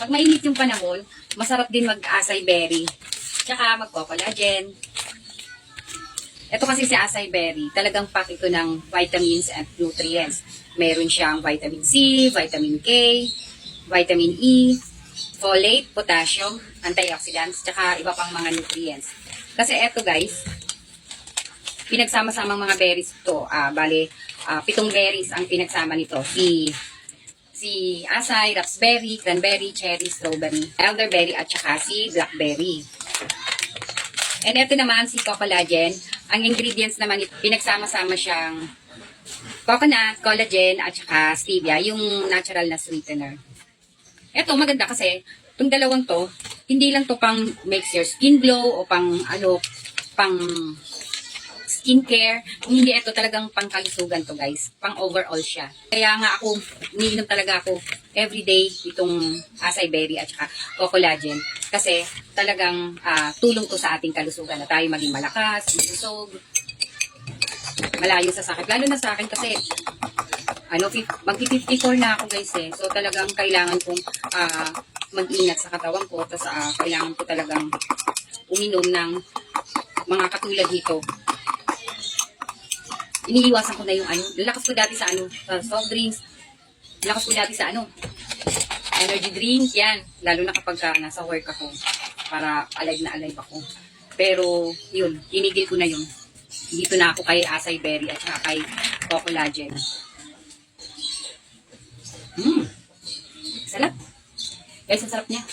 Pag mainit yung panahon, masarap din mag-acai berry. Tsaka mag-collagen. Ito kasi si acai berry, talagang pack ito ng vitamins and nutrients. Meron siyang vitamin C, vitamin K, vitamin E, folate, potassium, antioxidants, tsaka iba pang mga nutrients. Kasi eto guys, pinagsama-samang mga berries to. Bale, 7 berries ang pinagsama nito. Si acai, raspberry, cranberry, cherry, strawberry, elderberry, at saka si blackberry. And ito naman si collagen. Ang ingredients naman ito, pinagsama-sama siyang coconut, collagen, at saka stevia, yung natural na sweetener. Ito maganda kasi, itong dalawang to, hindi lang to pang makes your skin glow o pang pang skincare. Hindi, ito talagang pangkalusugan to guys. Pang overall siya. Kaya nga ako, iniinom talaga ako everyday itong acai berry at saka collagen. Kasi talagang tulong to sa ating kalusugan na tayo maging malakas, malusog, malayo sa sakit. Lalo na sa akin kasi magti-54 na ako guys eh. So talagang kailangan kong mag-ingat sa katawan ko. Tapos kailangan ko talagang uminom ng mga katulad dito. Iniiwasan ko na yung lalakas ko dati sa sa soft drinks. Lalakas ko dati sa energy drink, yan. Lalo na kapag nasa work ako. Para alive na alive ako. Pero, yun, tinigil ko na yun. Dito na ako kay acai berry at saka kay collagen. Sarap. Guys, ang sarap niya.